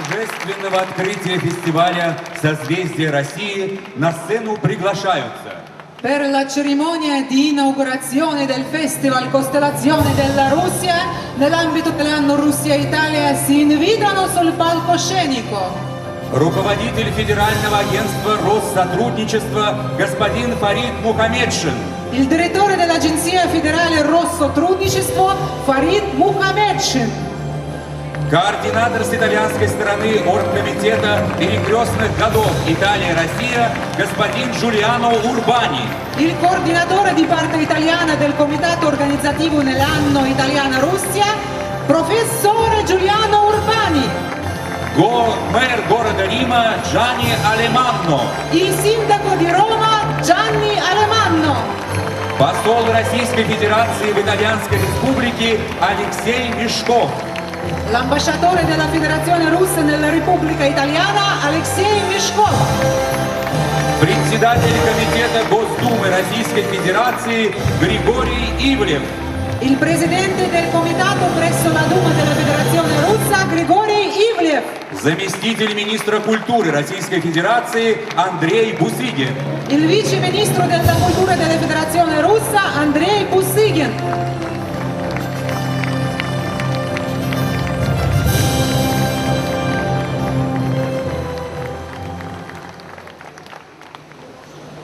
торжественного открытия фестиваля «Созвездие России» на сцену приглашаются per la cerimonia di inaugurazione del Festival Costellazione della Russia, nell'ambito dell'anno Russia-Italia si invitano sul palcoscenico руководитель Федерального агентства Россотрудничества господин Фарид Мухаммедшин, il direttore dell'Agenzia Federale Россотрудничество Фарид Мухаммедшин, координатор с итальянской стороны оргкомитета перекрестных годов Италия-Россия господин Giuliano Urbani, il coordinatore di parte italiana del comitato organizzativo nell'anno Italiana-Russia, professore Giuliano Urbani, мэр города Рима Gianni Alemanno, il sindaco di Roma Gianni Alemanno, посол Российской Федерации в Итальянской Республике Алексей Мешков, l'ambasciatore della Federazione Russa nella Repubblica Italiana Alexei Meshkov, председатель комитета Госдумы Российской Федерации Григорий Ивлев, il presidente del comitato presso la Duma della Federazione Russa Grigorij Ivlev, заместитель министра культуры Российской Федерации Андрей Бусыгин, il vice ministro della cultura della Federazione Russa Andrei Busygin,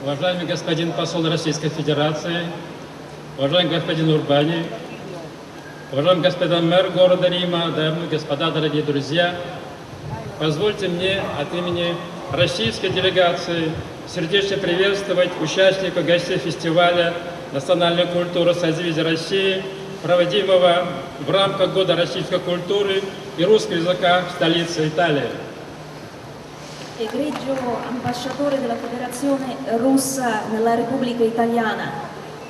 уважаемый господин посол Российской Федерации, уважаемый господин Урбани, уважаемый господин мэр города Рима, дамы и господа, дорогие друзья, позвольте мне от имени российской делегации сердечно приветствовать участников и гостей фестиваля «Национальная культура Созвездия России», проводимого в рамках Года российской культуры и русского языка в столице Италии. Egregio ambasciatore della Federazione Russa nella Repubblica Italiana,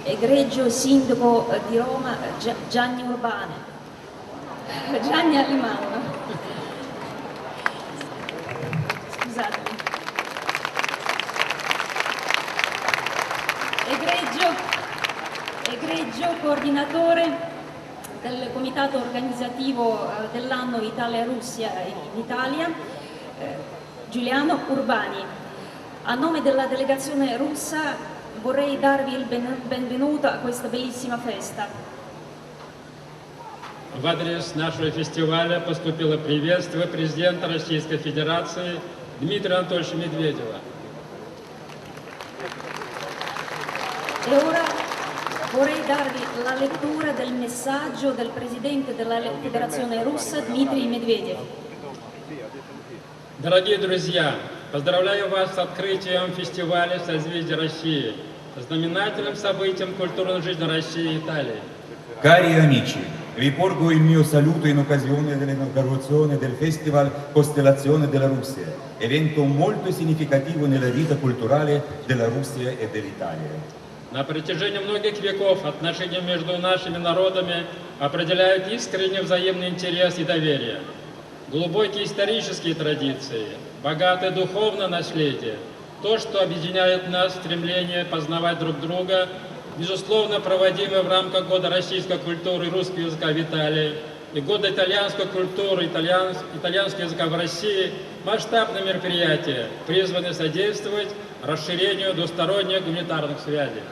egregio sindaco di Roma Gianni Urbani, Gianni Alemanno, scusatemi, egregio coordinatore del comitato organizzativo dell'anno Italia-Russia in Italia, Giuliano Urbani. A nome della delegazione russa vorrei darvi il benvenuto a questa bellissima festa. В адрес нашего фестиваля поступило приветствие президента Российской Федерации Дмитрия Анатольевича Медведева. E ora vorrei darvi la lettura del messaggio del presidente della Federazione Russa Dmitrij Medvedev. Dорогие друзья, поздравляю вас с открытием фестиваля «Созвездие России», знаменательным событием культурной жизни России и Италии. Cari amici, vi porgo il mio saluto in occasione dell'inaugurazione del Festival Costellazione della Russia, evento molto significativo nella vita culturale della Russia e dell'Italia. На протяжении многих веков отношения между нашими народами определяют искренний взаимный интерес и доверие. Глубокие исторические традиции, богатое духовное наследие, то, что объединяет нас в стремлении познавать друг друга, безусловно, проводимое в рамках Года российской культуры и русского языка в Италии и Года итальянской культуры, итальянского языка в России, масштабное мероприятие, призванное содействовать расширению двусторонних гуманитарных связей.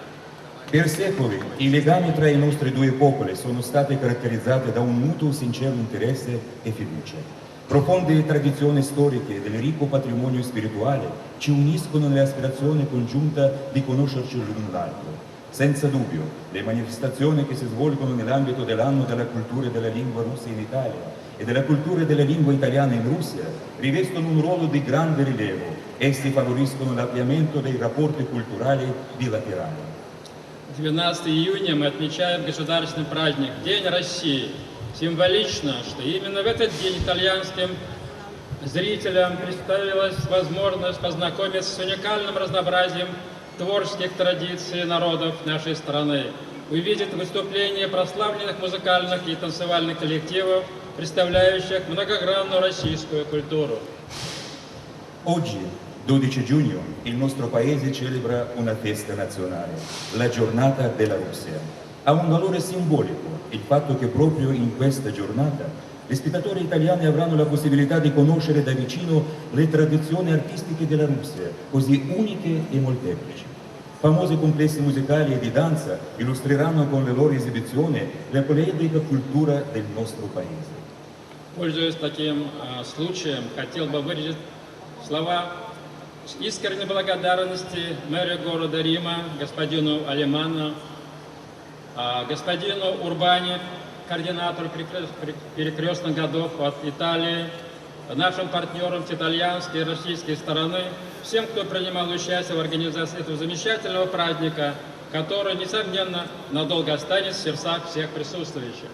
Per secoli i legami tra i nostri due popoli sono stati caratterizzati da un mutuo sincero interesse e fiducia. Profonde tradizioni storiche del ricco patrimonio spirituale ci uniscono nell'aspirazione congiunta di conoscerci l'un l'altro. Senza dubbio, le manifestazioni che si svolgono nell'ambito dell'anno della cultura e della lingua russa in Italia e della cultura e della lingua italiana in Russia rivestono un ruolo di grande rilievo. Essi favoriscono l'ampliamento dei rapporti culturali bilaterali. 12 июня мы отмечаем государственный праздник День России. Символично, что именно в этот день итальянским зрителям представилась возможность познакомиться с уникальным разнообразием творческих традиций народов нашей страны, увидеть выступления прославленных музыкальных и танцевальных коллективов, представляющих многогранную российскую культуру. Oggi, 12 giugno, il nostro paese celebra una festa nazionale, la giornata della Russia. Ha un valore simbolico il fatto che proprio in questa giornata Gli spettatori italiani avranno la possibilità di conoscere da vicino le tradizioni artistiche della Russia, così uniche e molteplici. Famosi complessi musicali e di danza illustreranno con le loro esibizioni la poliedrica cultura del nostro paese. Пользуясь таким случаем, хотел бы выразить слова искренней благодарности мэру города Рима, господину Алиману, господину Урбани, координатору перекрестных годов от Италии, нашим партнерам с итальянской и российской стороны, всем, кто принимал участие в организации этого замечательного праздника, который, несомненно, надолго останется в сердцах всех присутствующих.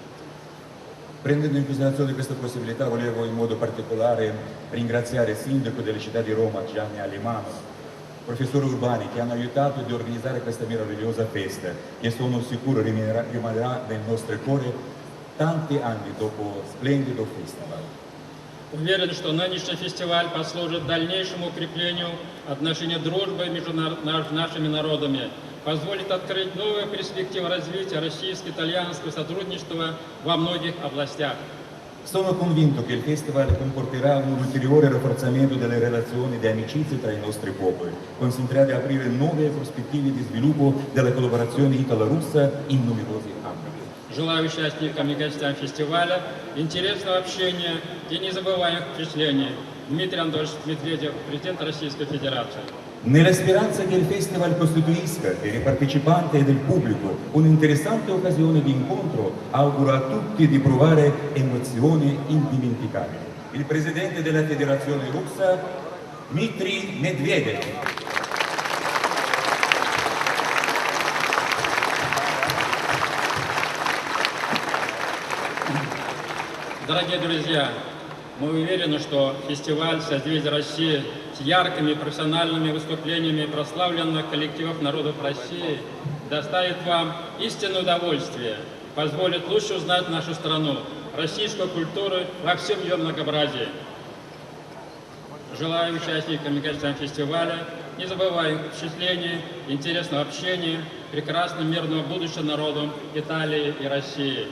Prendendo in considerazione questa possibilità, volevo in modo particolare ringraziare il sindaco della città di Roma, Gianni Alemano, professore Urbani, che hanno aiutato ad organizzare questa meravigliosa festa, che sono sicuro rimarrà nel nostro cuore tanti anni dopo splendido festival. Уверен, что нынешний фестиваль послужит дальнейшему укреплению отношений дружбы между нашими народами, позволит открыть новые перспективы развития российско-итальянского сотрудничества во многих областях. Sono convinto che il festival comporterà un ulteriore rafforzamento delle relazioni di amicizia tra i nostri popoli, consentirà di aprire nuove prospettive di sviluppo della collaborazione italo-russa in numerosi ambiti. Желаю участникам и гостям фестиваля интересного общения и незабываемых впечатлений. Дмитрий Анатольевич Медведев, президент Российской Федерации. Nella speranza che il festival costituisca per i partecipanti e del pubblico un'interessante occasione di incontro, auguro a tutti di provare emozioni indimenticabili. Il presidente della Federazione Russa, Dmitry Medvedev. Дорогие друзья, мы уверены, что фестиваль «Созвездие России» с яркими профессиональными выступлениями прославленных коллективов народов России доставит вам истинное удовольствие, позволит лучше узнать нашу страну, российскую культуру во всем ее многообразии. Желаю участникам и гостям фестиваля незабываемых впечатлений, интересного общения, прекрасного мирного будущего народам Италии и России.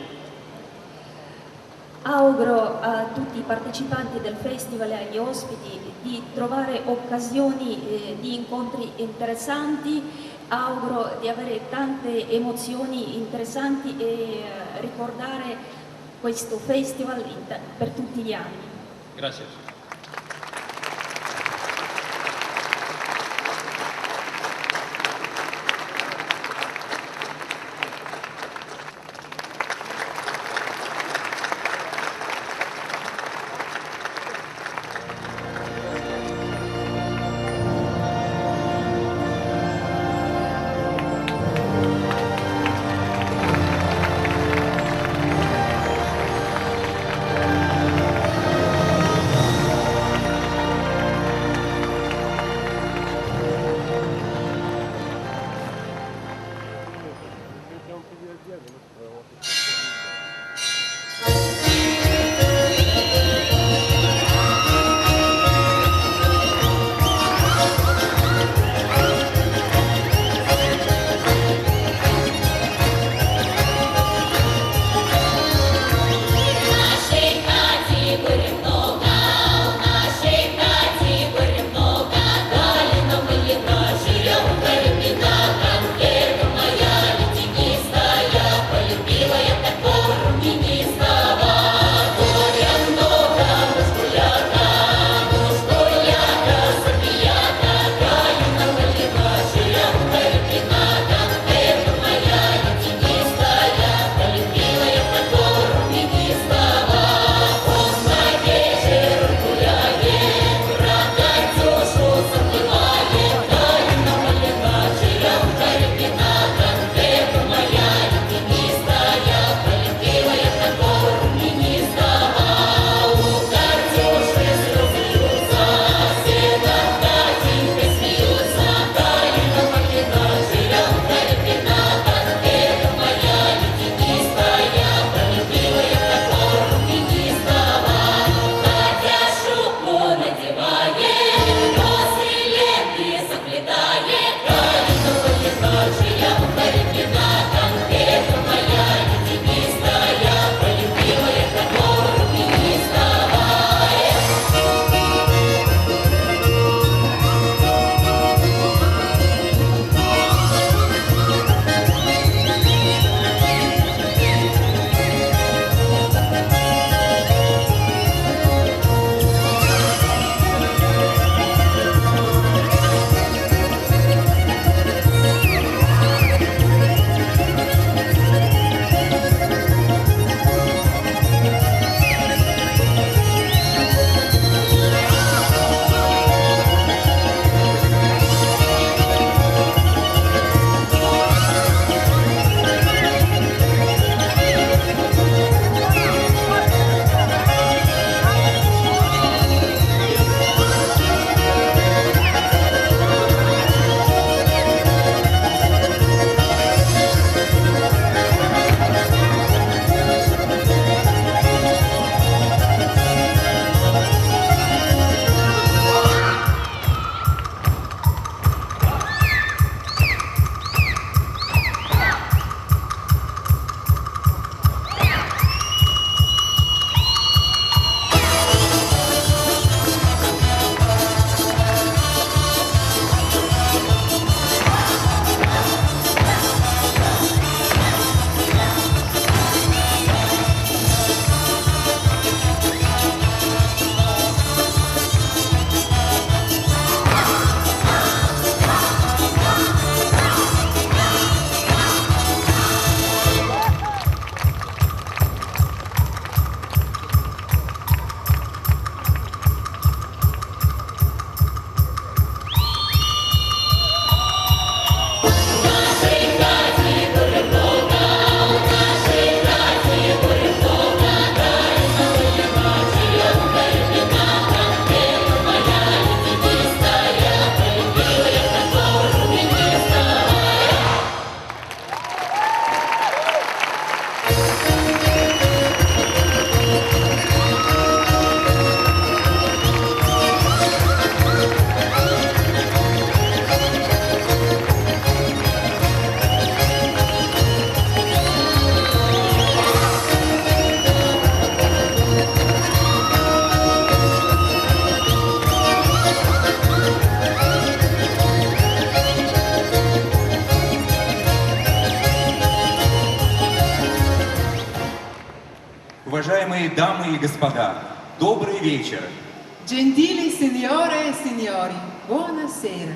Auguro a tutti i partecipanti del festival e agli ospiti di trovare occasioni di incontri interessanti, auguro di avere tante emozioni interessanti e ricordare questo festival per tutti gli anni. Grazie. Уважаемые дамы и господа, добрый вечер! Gentili signore e signori, buonasera.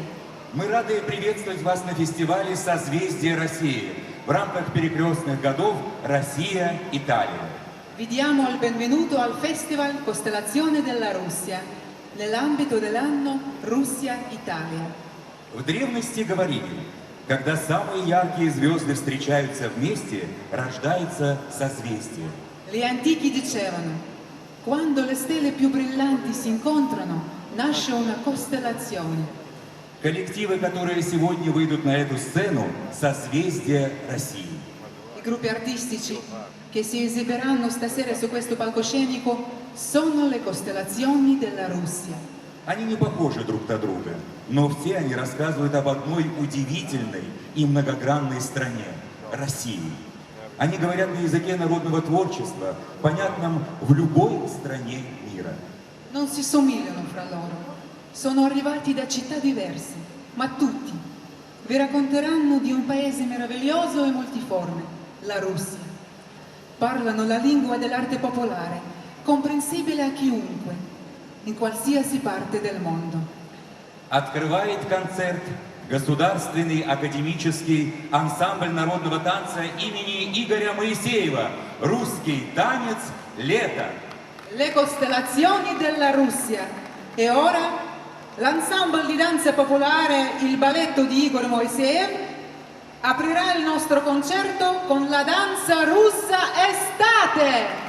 Мы рады приветствовать вас на фестивале «Созвездие России» в рамках перекрестных годов Россия-Италия. Vi diamo il benvenuto al Festival Costellazione della Russia, nell'ambito dell'anno Russia-Italia. В древности говорили, когда самые яркие звезды встречаются вместе, рождается созвездие. Gli antichi dicevano, quando le stelle più brillanti si incontrano, nasce una costellazione. Коллективы, которые сегодня выйдут на эту сцену, созвездие России. I gruppi artistici che si esibiranno stasera su questo palcoscenico sono le costellazioni della Russia. Они не похожи друг на друга, но все они рассказывают об одной удивительной и многогранной стране – России. Они говорят на языке народного творчества, понятном в любой стране мира. Non si somigliano fra loro, sono arrivati da città diverse, ma tutti vi racconteranno di un paese meraviglioso e multiforme, la Russia. Parlano la lingua dell'arte popolare, comprensibile a chiunque, in qualsiasi parte del mondo. Открывает концерт Государственный академический ансамбль народного танца имени Игоря Моисеева «Русский танец. Лето». Le costellazioni della Russia. E ora l'ensemble di danza popolare, il balletto di Igor Moiseev, aprirà il nostro concerto con la danza russa estate.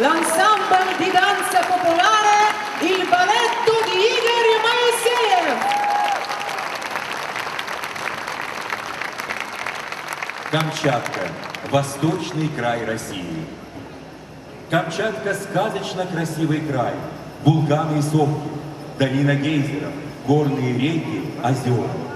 l'ensemble di danza popolare, il balletto di Igor Moiseev. Камчатка – восточный край России. Камчатка – сказочно красивый край, вулканы и сопки, долина гейзеров, горные реки, озера.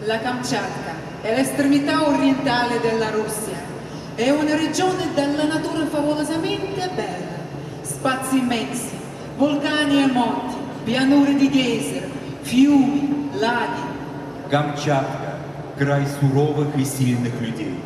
La Kamchatka è l'estremità orientale della Russia. È una regione dalla natura favolosamente bella. Spazi immensi, vulcani e monti, pianure di geyser, fiumi, laghi. Камчатка – край суровых и сильных людей.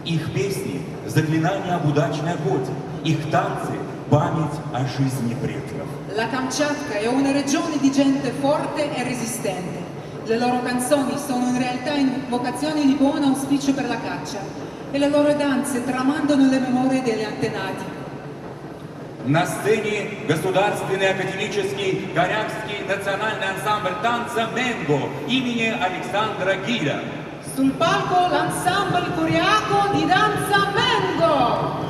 Их песни – заклинания об удачной охоте, их танцы – память о жизни предков. La Kamchatka è una regione di gente forte e resistente. Le loro canzoni sono in realtà invocazioni di buon auspicio per la caccia e le loro danze tramandano le memorie degli antenati. На сцене Государственный академический корякский национальный ансамбль танца «Менго» имени Александра Гиля. Sul palco l'ensemble coreaco di danza Mengo.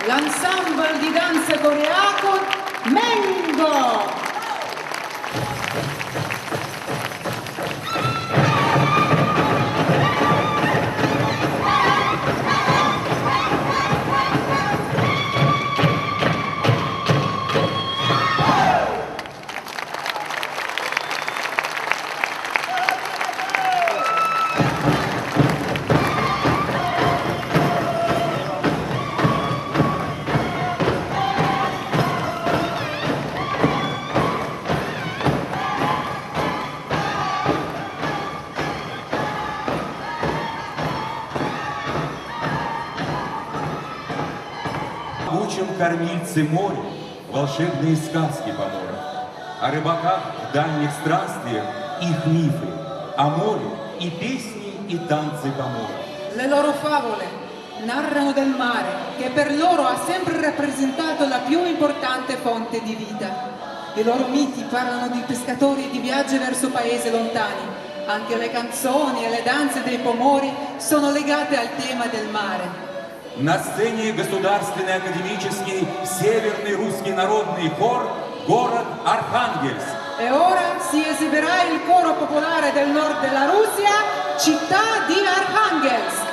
l'ensemble di danza coreaco Mengo. Учим кормильцы моря волшебные сказки по морю, о рыбаках в дальних странствиях их мифы, о море и песни и танцы по морю. Le loro favole narrano del mare, che per loro ha sempre rappresentato la più importante fonte di vita. I loro miti parlano di pescatori e di viaggi verso paesi lontani. Anche le canzoni e le danze dei pomori sono legate al tema del mare. На сцене Государственный академический Северный русский народный хор город Архангельск. E ora si esibirà il coro popolare del nord della Russia, città di Arhangelsk.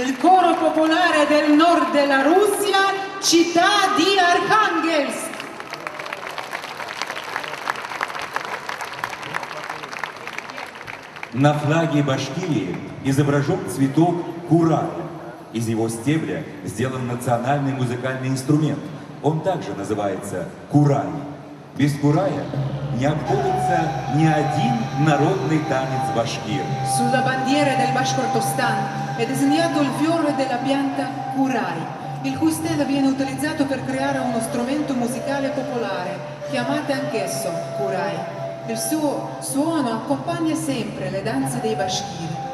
Il coro popolare del nord della Russia, città di Arkhangelsk. На флаге Башкирии изображен цветок курая. Из его стебля сделан национальный музыкальный инструмент. Он также называется курай. Без курая не обходится ни один народный танец башкир. Sulla bandiera del Bashkortostan è disegnato il fiore della pianta kurai, il cui stelo viene utilizzato per creare uno strumento musicale popolare, chiamato anch'esso kurai. Il suo suono accompagna sempre le danze dei bashkiri.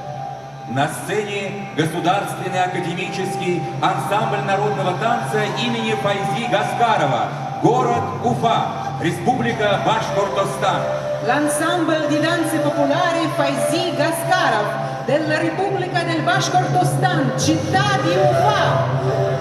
На сцене Государственный академический ансамбль народного танца имени Файзи Гаскарова, город Уфа, Республика Башкортостан. L'ensemble di danze popolari Faizi Gaskarov della Repubblica del Bashkortostan, città di Ufa.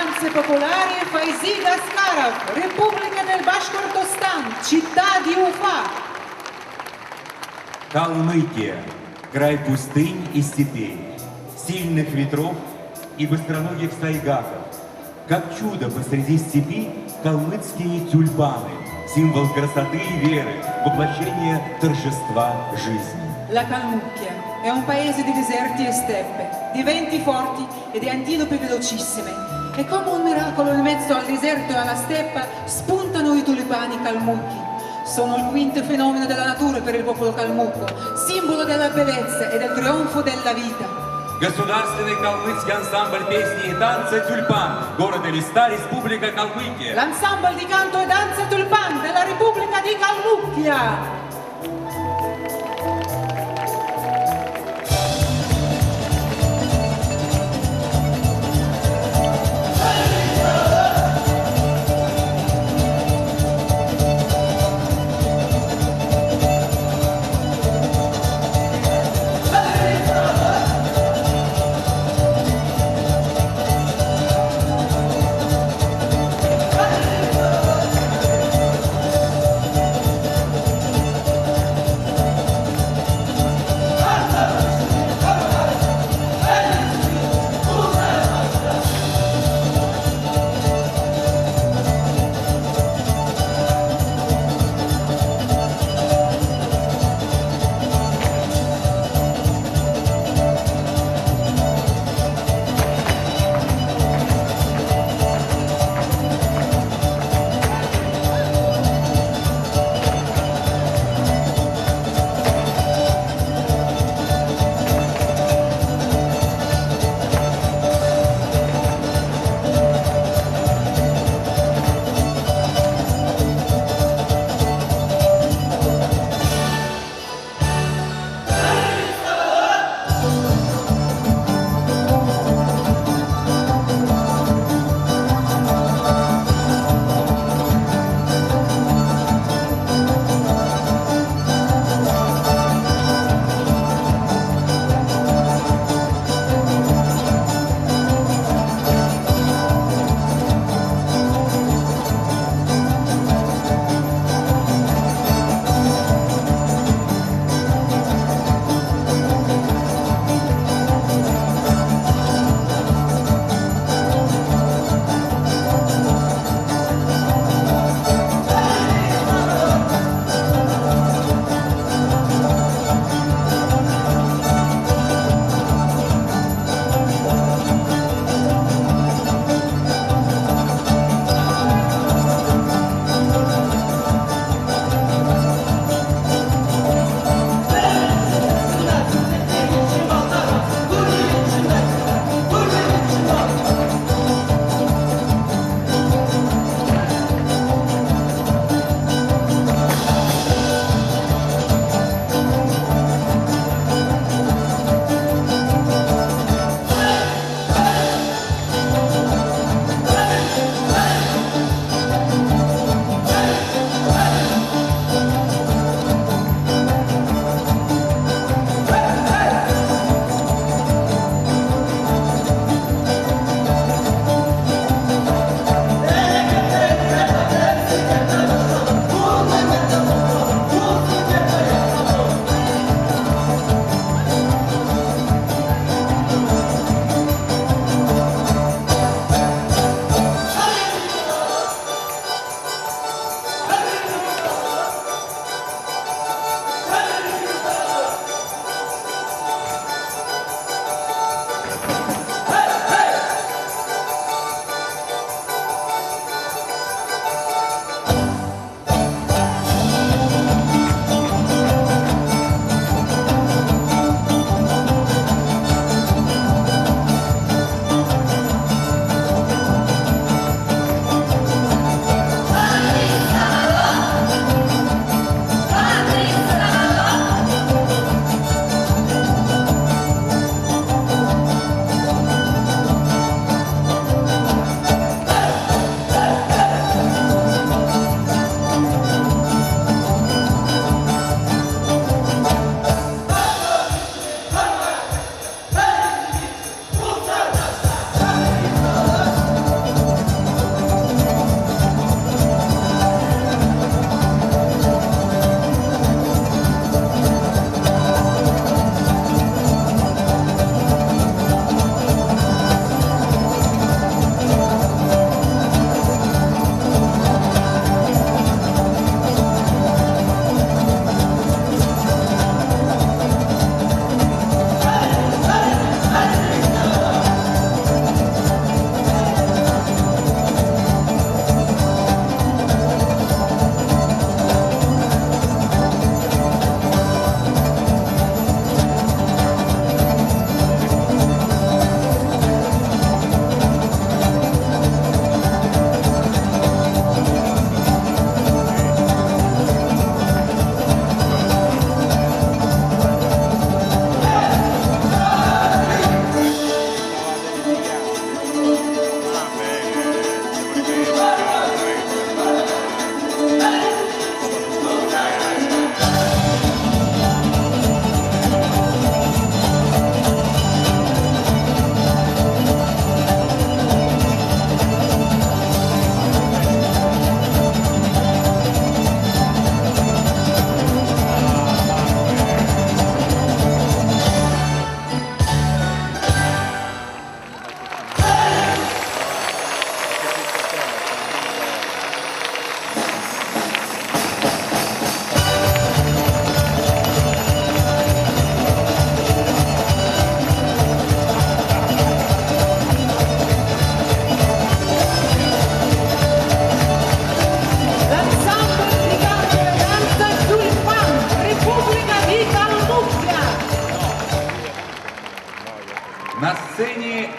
danze popolari Faizi Askarov, Repubblica del Bashkortostan, città di Уфа. Калмыкия – край пустынь и степей, сильных ветров и быстроногих сайгаков. Как чудо посреди степи калмыцкие тюльпаны, символ красоты и веры, воплощение торжества жизни. La Kalmykia è un paese di deserti e steppe, di venti forti e di antilopi velocissime. E come un miracolo in mezzo al deserto e alla steppa spuntano i tulipani kalmucchi. Sono il quinto fenomeno della natura per il popolo kalmucco, simbolo della bellezza e del trionfo della vita. Государственный калмыцкий ансамбль песни и танца «Тюльпан», города Листа, Республика Калмыкия. L'ensemble di canto e danza Tulpan della Repubblica di Kalmykia.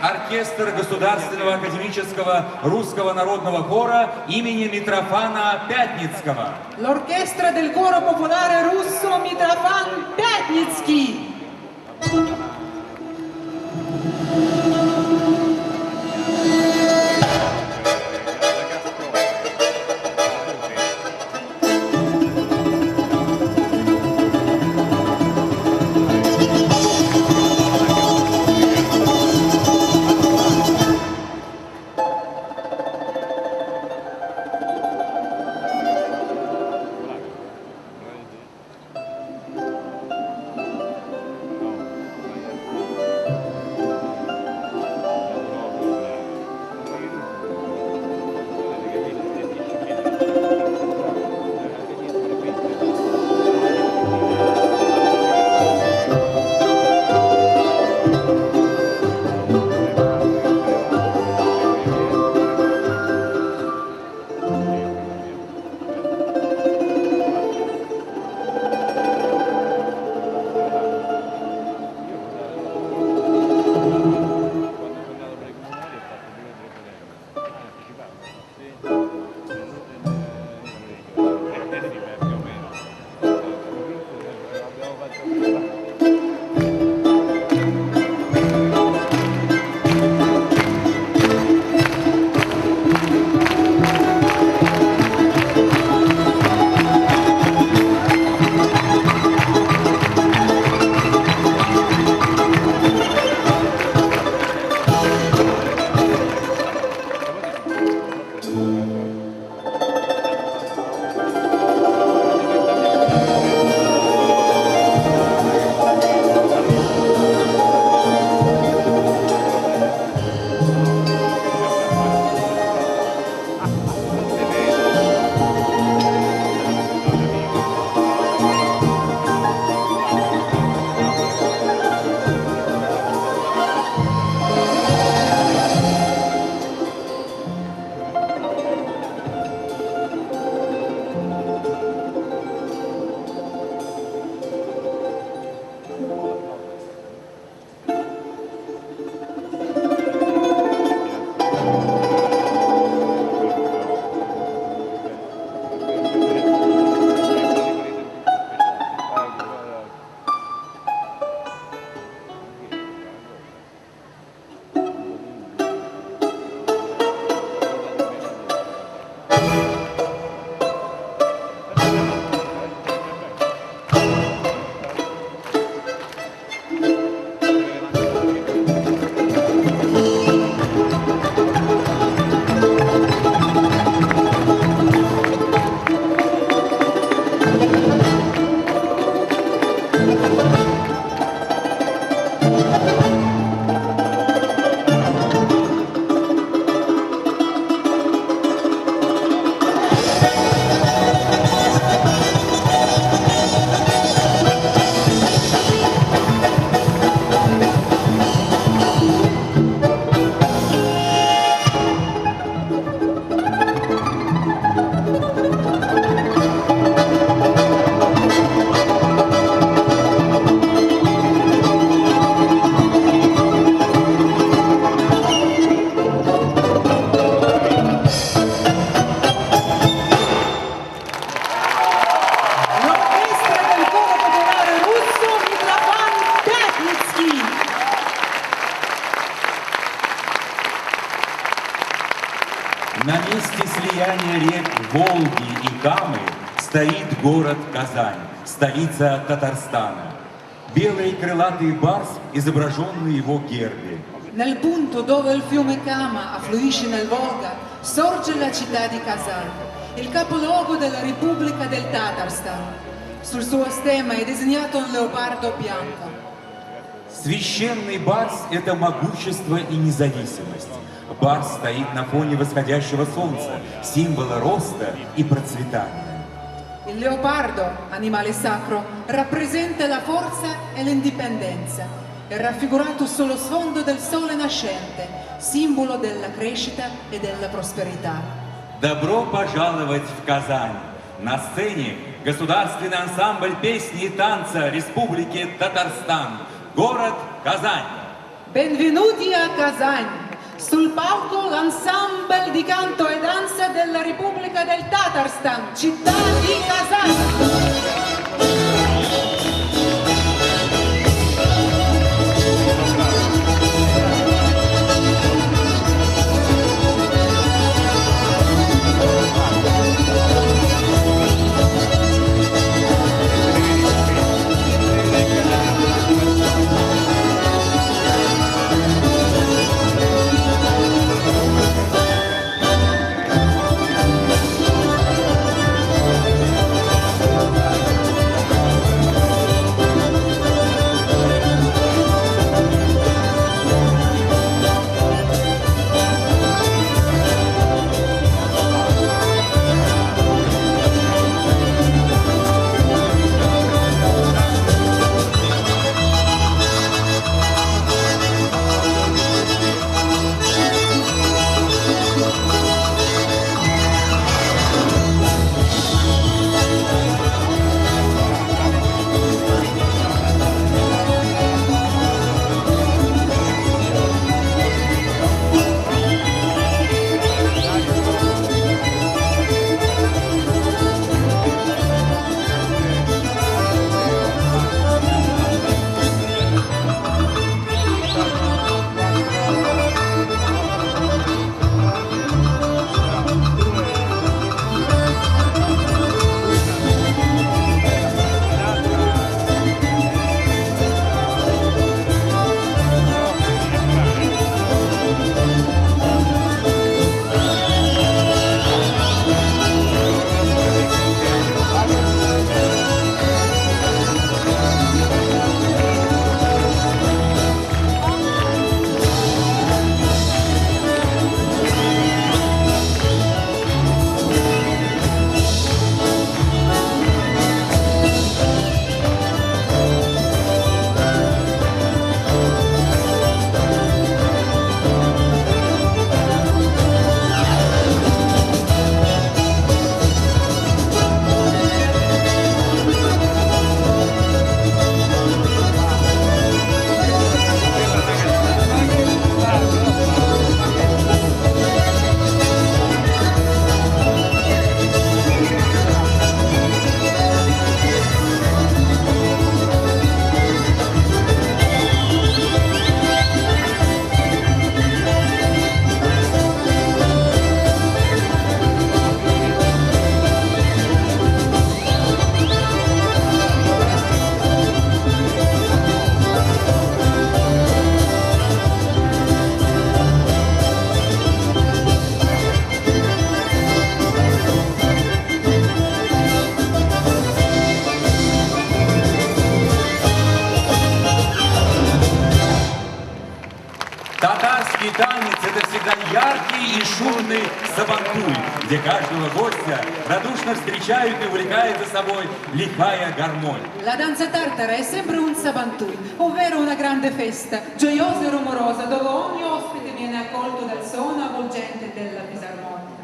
оркестр Государственного академического русского народного хора имени Митрофана Пятницкого. L'orchestra del coro popolare russo Mitrofan Pyatnitsky. На месте слияния рек Волги и Камы стоит город Казань, столица Татарстана. Белый крылатый барс, изображенный его гербе. Nel punto dove il fiume Kama affluisce nel Volga sorge la città di Kazan, il capoluogo della Repubblica del Tatarstan. Sul suo stemma è disegnato un leopardo bianco. Священный барс – это могущество и независимость. Барс стоит на фоне восходящего солнца, символа роста и процветания. Il leopardo, animale sacro, rappresenta la forza e l'indipendenza. È raffigurato sullo sfondo del sole nascente, simbolo della crescita e della prosperità. Добро пожаловать в Казань! На сцене государственный ансамбль песни и танца Республики Татарстан. Город Казань. Benvenuti a Kazan. Sul palco l'ensemble di canto e danza della Repubblica del Tatarstan, città di Kazan. Татарский танец – это всегда яркий и шумный сабантуй, где каждого gostia радушно встречают и увлекает за собой лихая гармонь. La danza tartara è sempre un sabantui, ovvero una grande festa, gioiosa e rumorosa, dove ogni ospite viene accolto dal suono avvolgente della fisarmonica.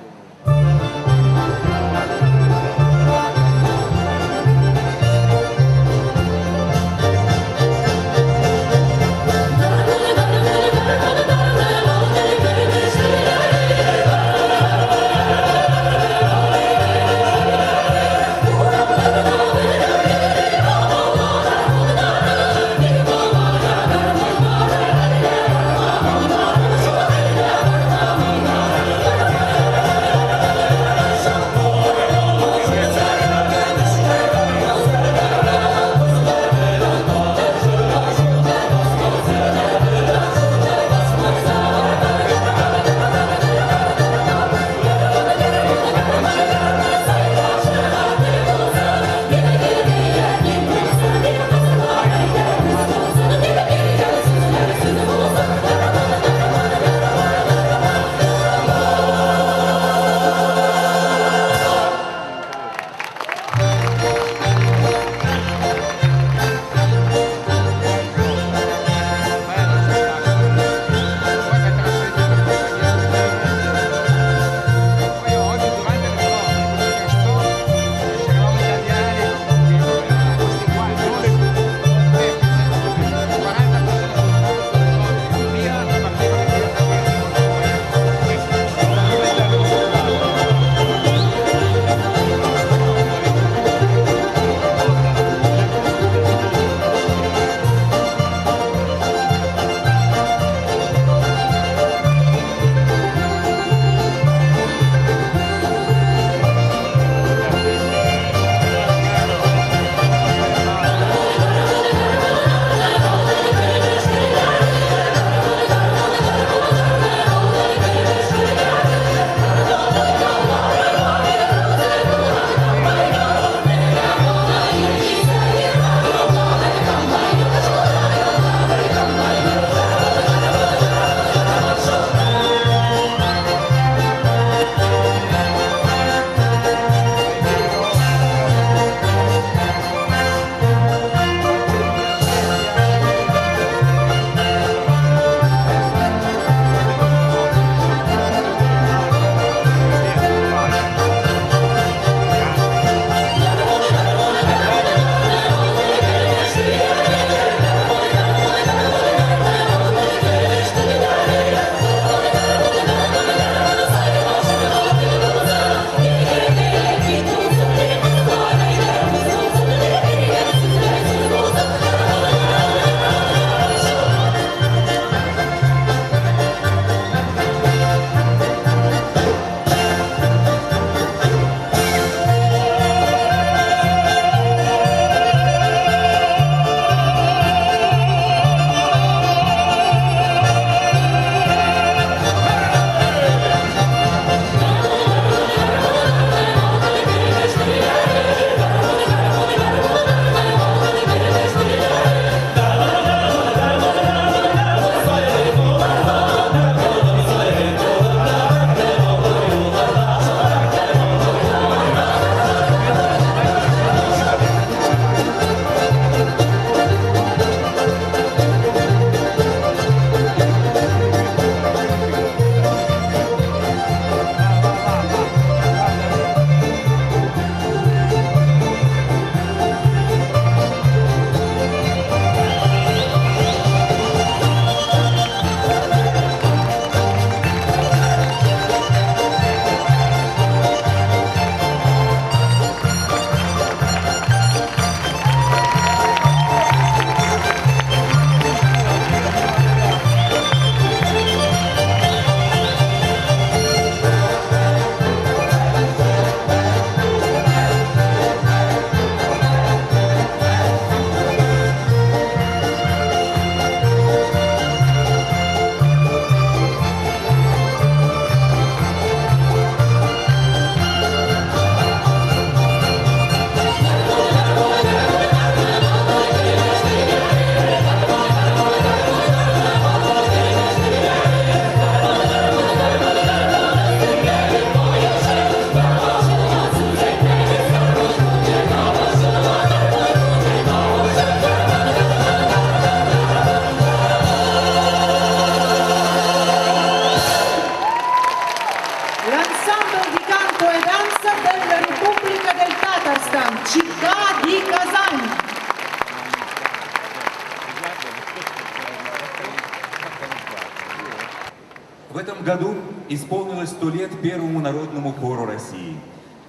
году исполнилось 100 лет Первому народному хору России.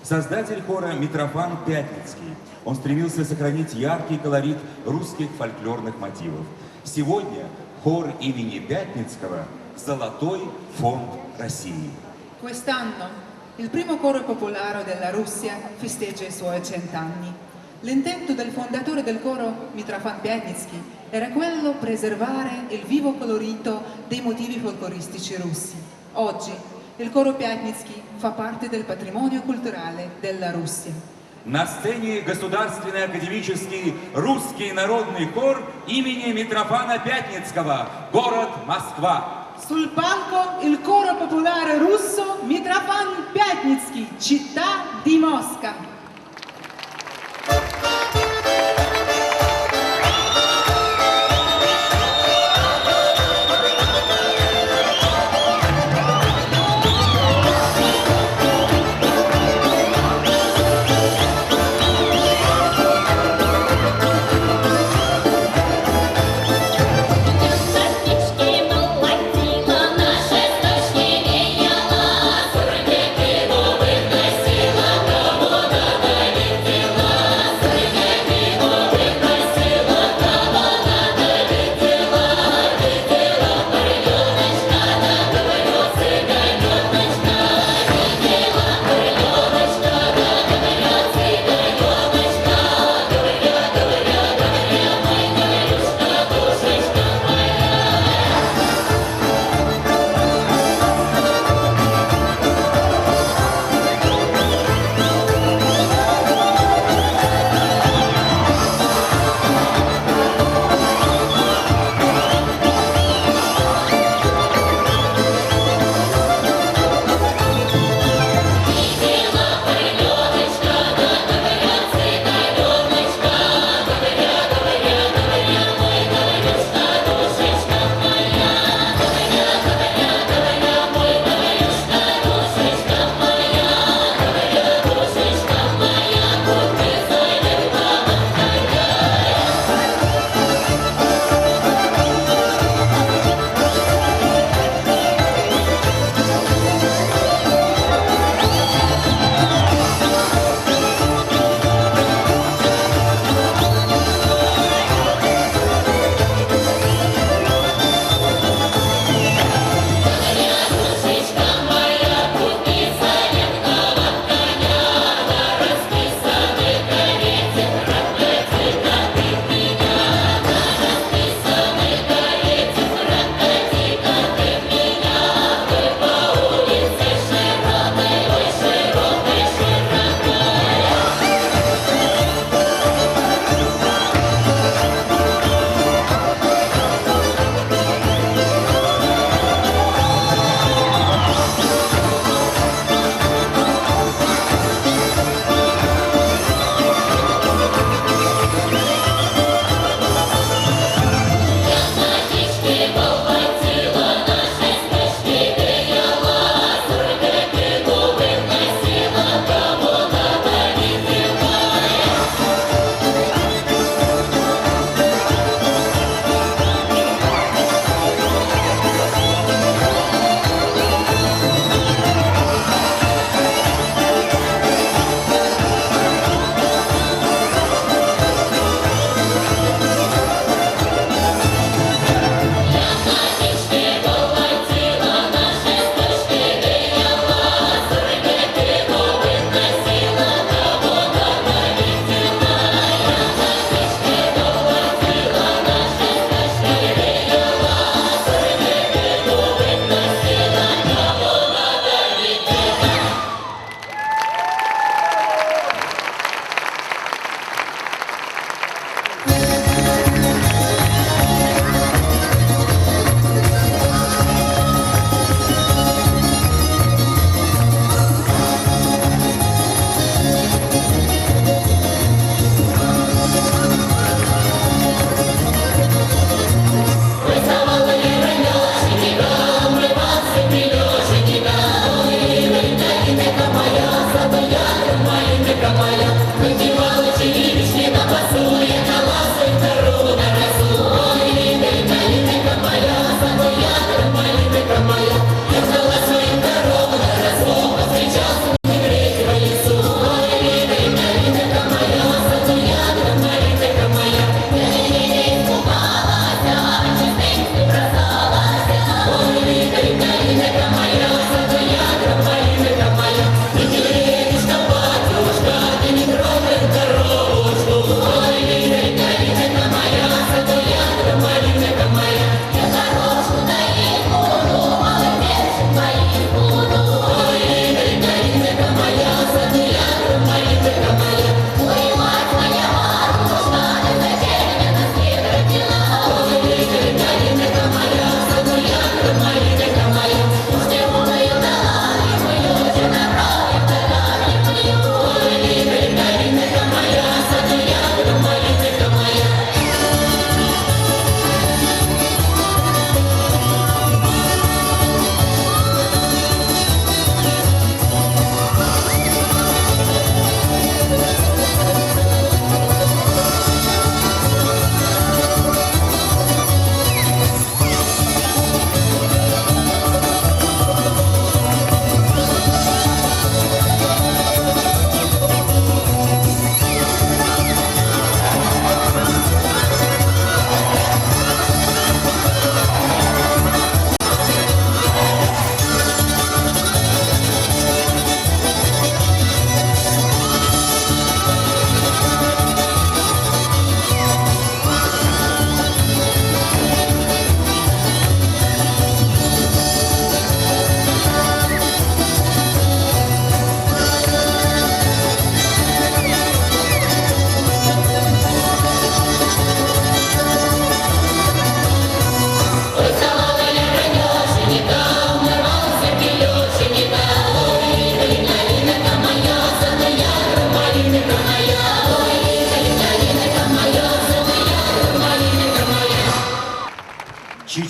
Создатель хора Митрофан Пятницкий. Он стремился сохранить яркий колорит русских фольклорных мотивов. Сегодня хор имени Пятницкого – Золотой фонд России. Quest'anno il primo coro popolare della Russia festeggia i suoi 100 anni. L'intento del fondatore del coro, Mitrofan Pятницкий, era quello preservare il vivo colorito dei motivi folcloristici russi. Oggi il coro Пятницкий fa parte del patrimonio culturale della Russia. На сцене Государственный академический русский народный хор имени Митрофана Пятницкого, город Москва. Sul palco il coro popolare russo Mitrofan Pятницкий, città di Mosca. Молодая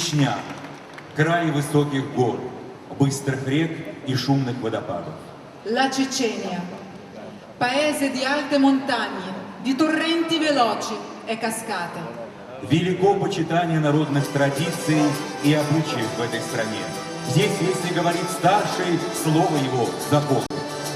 Чечня – край высоких гор, быстрых рек и шумных водопадов. La Cecenia, paese di alte montagne, di torrenti veloci e cascate. Велико почитание народных традиций и обычаев в этой стране. Здесь, если говорит старший, слово его – закон.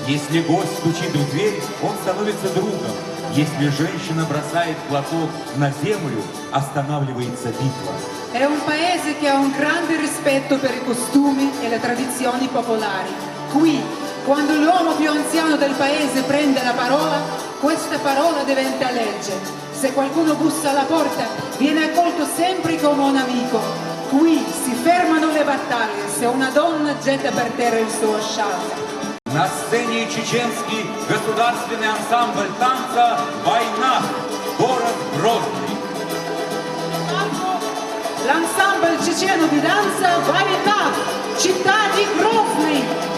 Если гость стучит в дверь, он становится другом. Если женщина бросает платок на землю, останавливается битва. È un paese che ha un grande rispetto per i costumi e le tradizioni popolari. Qui, quando l'uomo più anziano del paese prende la parola, questa parola diventa legge. Se qualcuno bussa alla porta, viene accolto sempre come un amico. Qui si fermano le battaglie se una donna getta per terra il suo scialle. На сцене чеченский государственный ансамбль танца «Война», город Грозный. L'ensemble ceceno di danza Vainá, città di Grozny.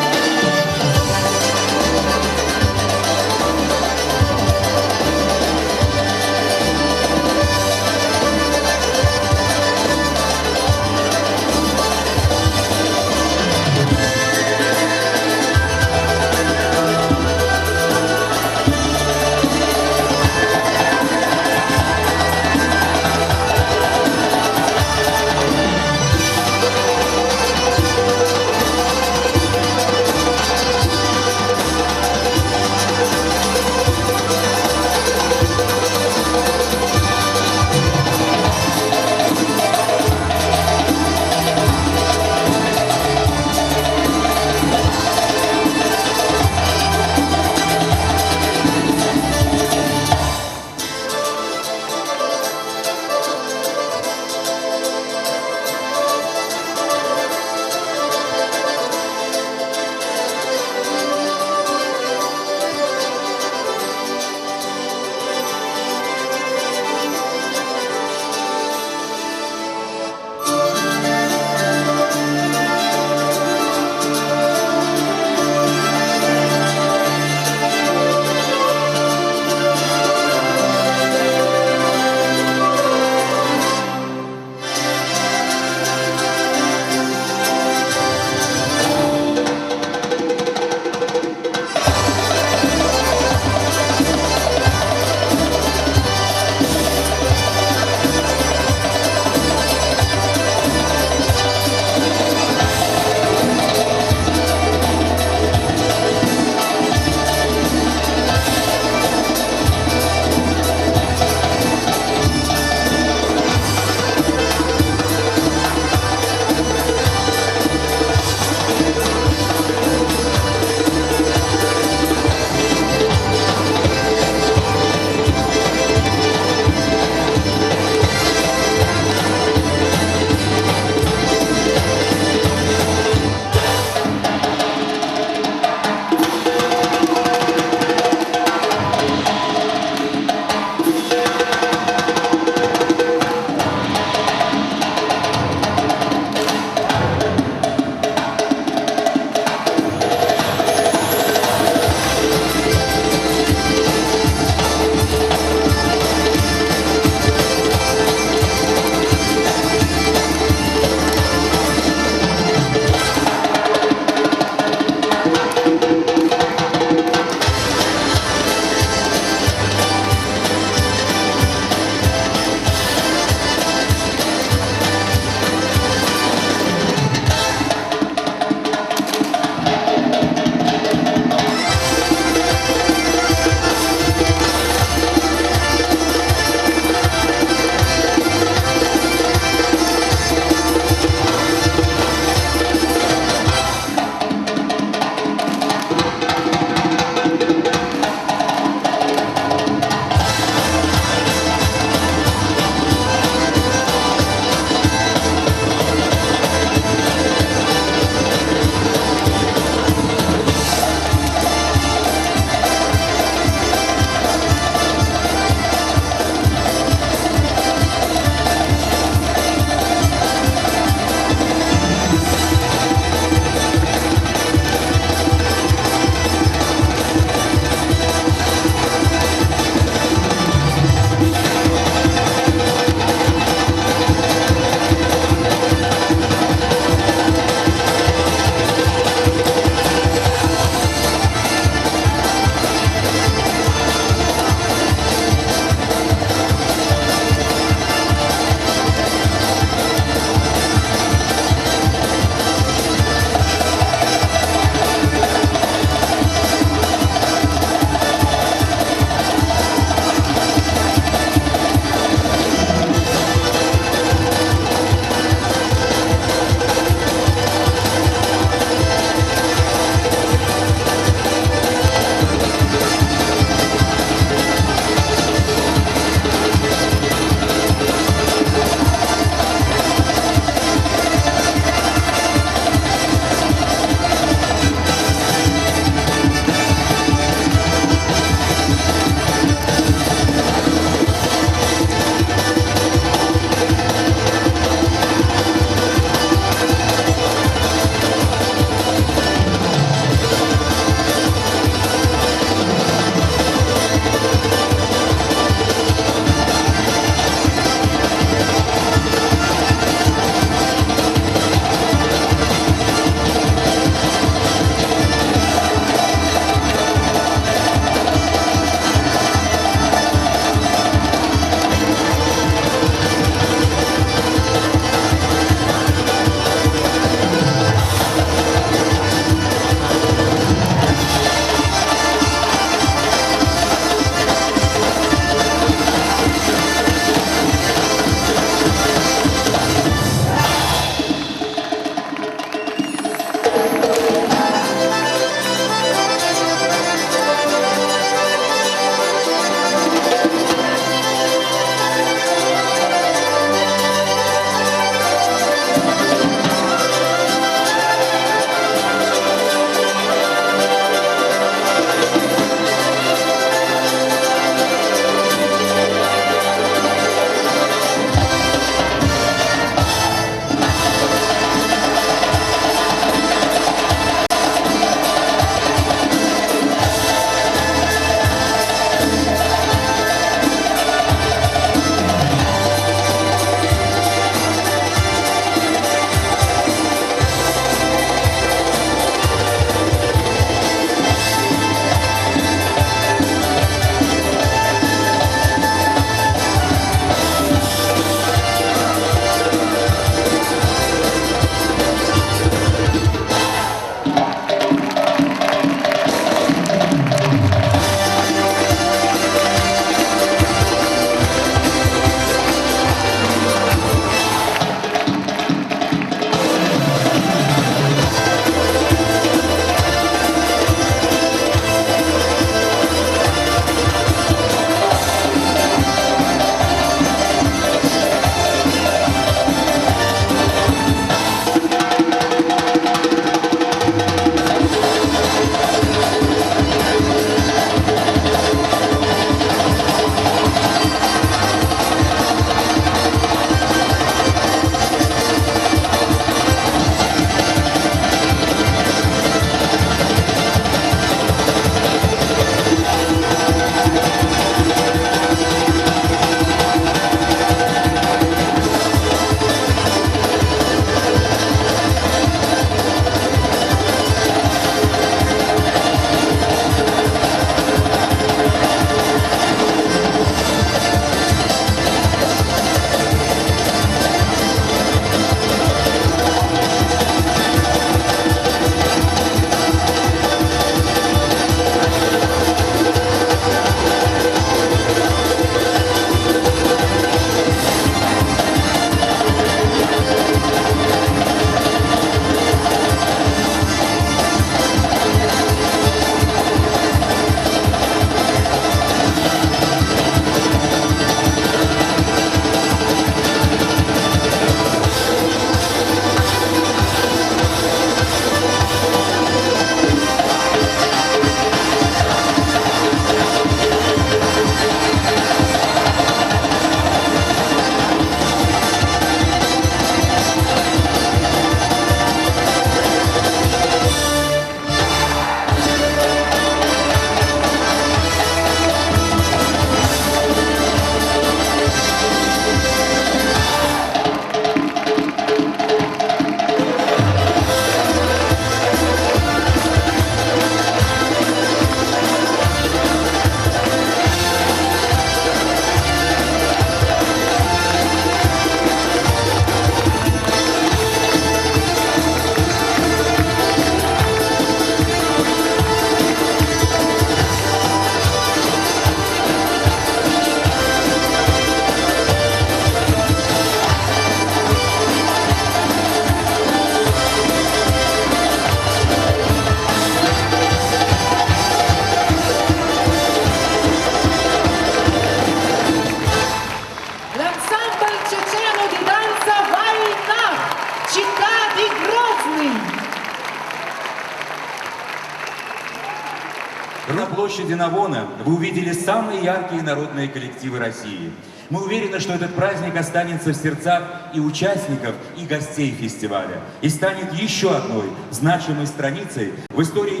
На площади Навона вы увидели самые яркие народные коллективы России. Мы уверены, что этот праздник останется в сердцах и участников, и гостей фестиваля, и станет еще одной значимой страницей в истории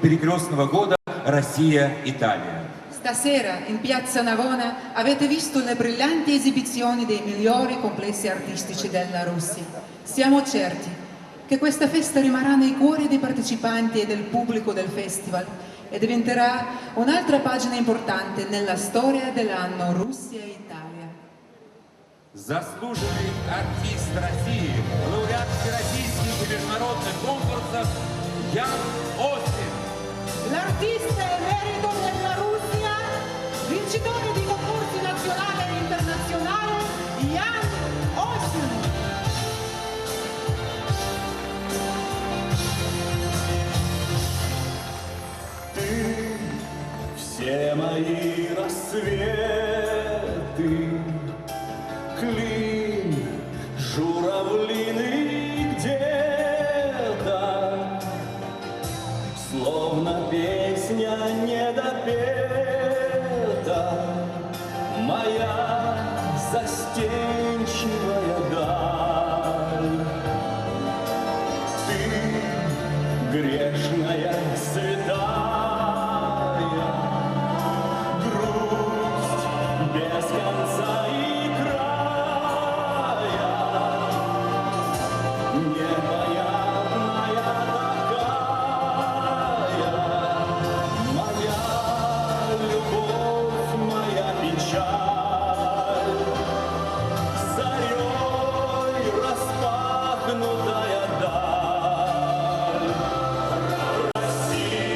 перекрестного года Россия-Италия. Stasera in piazza Navona avete visto le brillanti esibizioni dei migliori complessi artistici della Russia. Siamo certi che questa festa rimarrà nei cuori dei partecipanti e del pubblico del festival e diventerà un'altra pagina importante nella storia dell'anno Russia-Italia. Заслуженный артист России, лауреат всероссийских и международных конкурсов Ян Остин. L'artista emerito della Russia, vincitore di concorsi nazionali e internazionali, Jan Ostin. Ты все мои рассветы, клин, журавлиный где-то, словно песня недопета, моя застенчивая даль. Ты грешная святая, грусть без конца и края, непонятная такая, моя любовь, моя печаль, зарей распахнутая даль. Россия.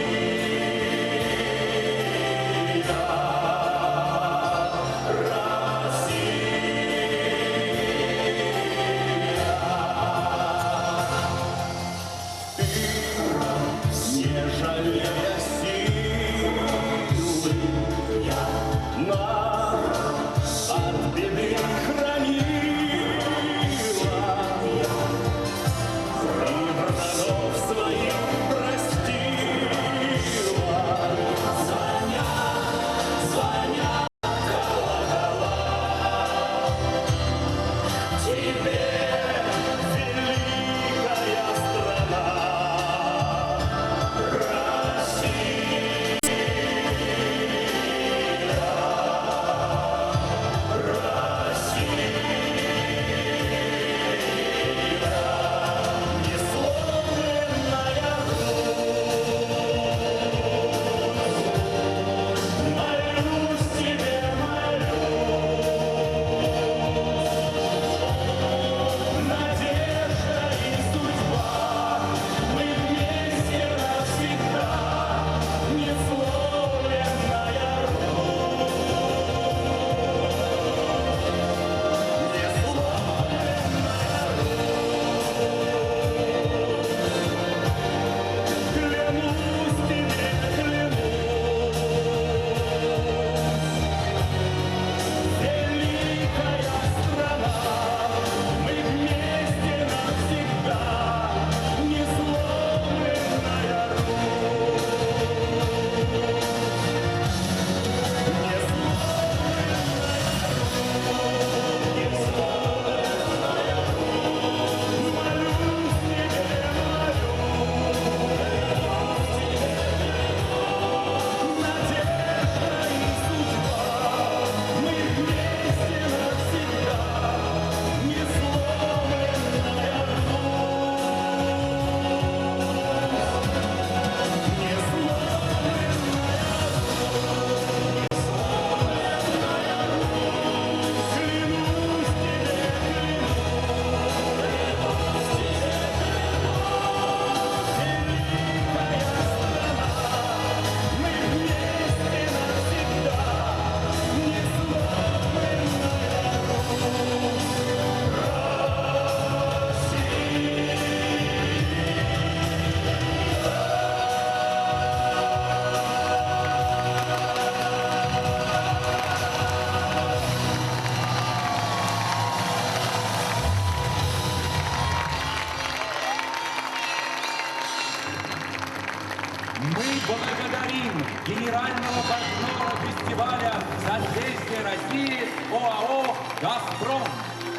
Мы благодарим генерального партнера фестиваля «Созвездие России» ОАО «Газпром».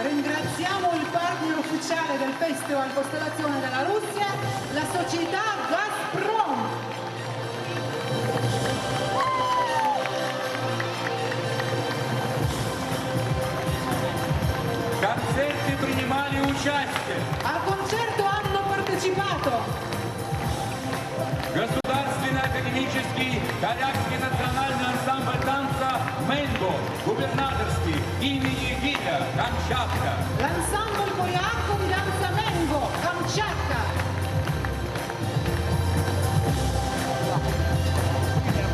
Ringraziamo il partner ufficiale del Festival Costellazione della Russia, la società Gazprom. В концерте принимали участие Al concerto hanno partecipato Государственный академический Корякский национальный ансамбль танца «Мэнго», губернаторский имени Гиля, Камчатка. l'ensemble coreano di danza Mengo, Kamchatka,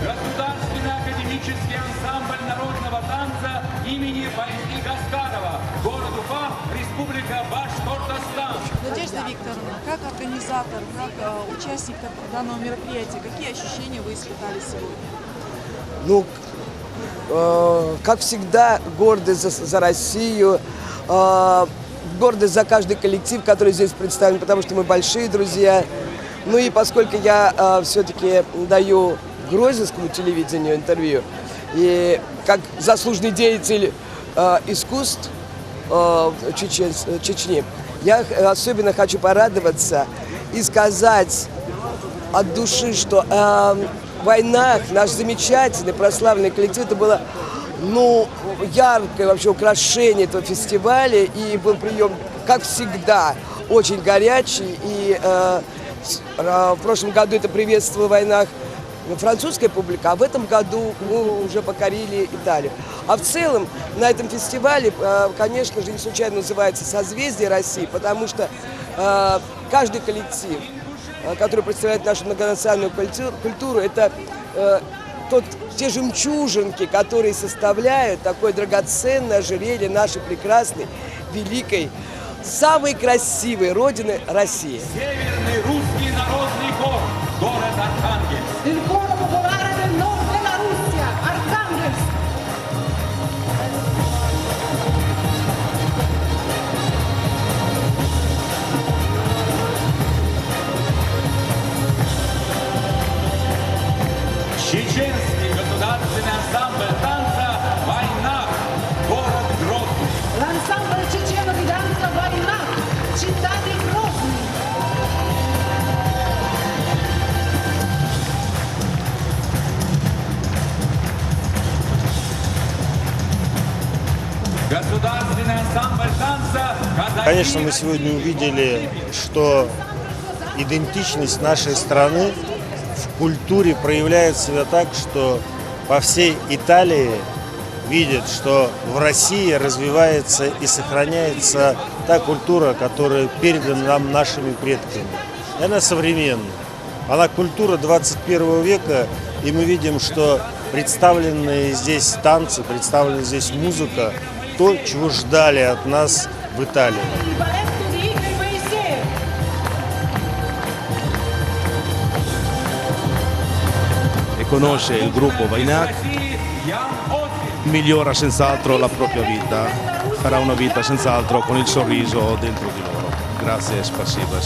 Государственный академический ансамбль народного танца имени Фаизи Гаскарова, город Уфа, Республика Башкортостан. Надежда Викторовна, как организатор, как участник данного мероприятия, какие ощущения вы испытали сегодня? Ну, как всегда, гордость за Россию, гордость за каждый коллектив, который здесь представлен, потому что мы большие друзья. Ну и поскольку я все-таки даю грозненскому телевидению интервью, и как заслуженный деятель искусств Чечни, я особенно хочу порадоваться и сказать от души, что в «Войнах» наш замечательный прославленный коллектив, это было яркое вообще украшение этого фестиваля, и был прием, как всегда, очень горячий. И в прошлом году это приветствовала в «Войнах» французская публика, а в этом году мы уже покорили Италию. А в целом на этом фестивале, конечно же, не случайно называется «Созвездие России», потому что каждый коллектив, который представляет нашу многонациональную культуру, это те жемчужинки, которые составляют такое драгоценное ожерелье нашей прекрасной, великой, самой красивой родины России. Северный русский народный хор, город Архангельск. il coro popolare del nord della Russia, Arkhangelsk. Чеченский государственный ансамбль танца «Война», город Грозный. L'ensemble ceceno di danza Vainach, città di Grozny. Государственный ансамбль танца «Казаки». Конечно, мы сегодня увидели, что идентичность нашей страны в культуре проявляет себя так, что по всей Италии видят, что в России развивается и сохраняется та культура, которая передана нам нашими предками. И она современна. Она культура 21 века, и мы видим, что представленные здесь танцы, представлена здесь музыка, то, чего ждали от нас в Италии. Il balletto di Igor Moisés. E conosce il gruppo Vainak, migliora senz'altro la propria vita, farà una vita senz'altro con il sorriso dentro di loro. Grazie, spasiba.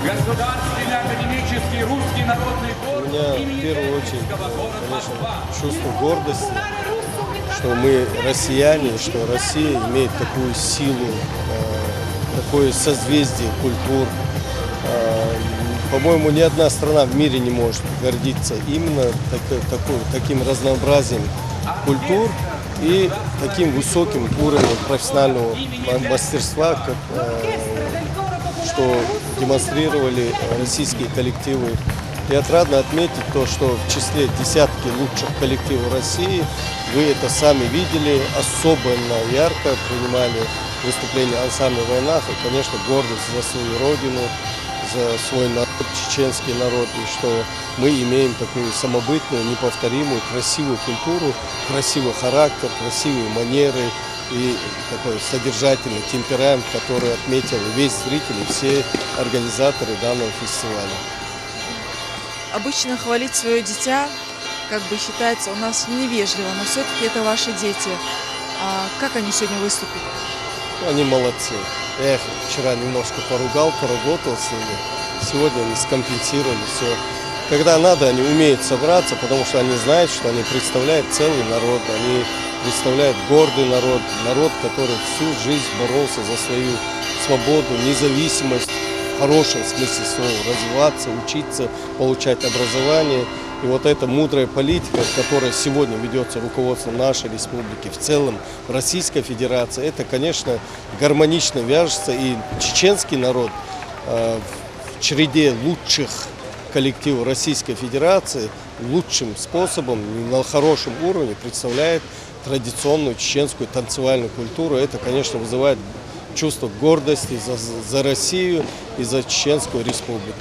Государственный академический русский народный хор У меня в имени первую очередь, Эльского города конечно, Москва. чувство гордости, что мы россияне, что Россия имеет такую силу, такое созвездие культур. По-моему, ни одна страна в мире не может гордиться именно таким разнообразием культур и таким высоким уровнем профессионального мастерства, что демонстрировали российские коллективы. И отрадно отметить то, что в числе десятки лучших коллективов России вы это сами видели, особенно ярко принимали выступления ансамбля «Войнах». И, конечно, гордость за свою родину, за свой народ, чеченский народ, и что мы имеем такую самобытную, неповторимую, красивую культуру, красивый характер, красивые манеры и такой содержательный темперамент, который отметил весь зритель и все организаторы данного фестиваля. Обычно хвалить свое дитя, как бы считается, у нас невежливо, но все-таки это ваши дети. А как они сегодня выступили? Они молодцы. Я их вчера немножко поругал, поработал с ними. Сегодня они скомпенсировали все. Когда надо, они умеют собраться, потому что они знают, что они представляют целый народ. Они представляют гордый народ, народ, который всю жизнь боролся за свою свободу, независимость, в хорошем смысле слова, развиваться, учиться, получать образование. И вот эта мудрая политика, которая сегодня ведется руководством нашей республики, в целом в Российской Федерации, это, конечно, гармонично вяжется. И чеченский народ в череде лучших коллективов Российской Федерации лучшим способом, на хорошем уровне представляет традиционную чеченскую танцевальную культуру. Это, конечно, вызывает чувство гордости за Россию и за Чеченскую Республику.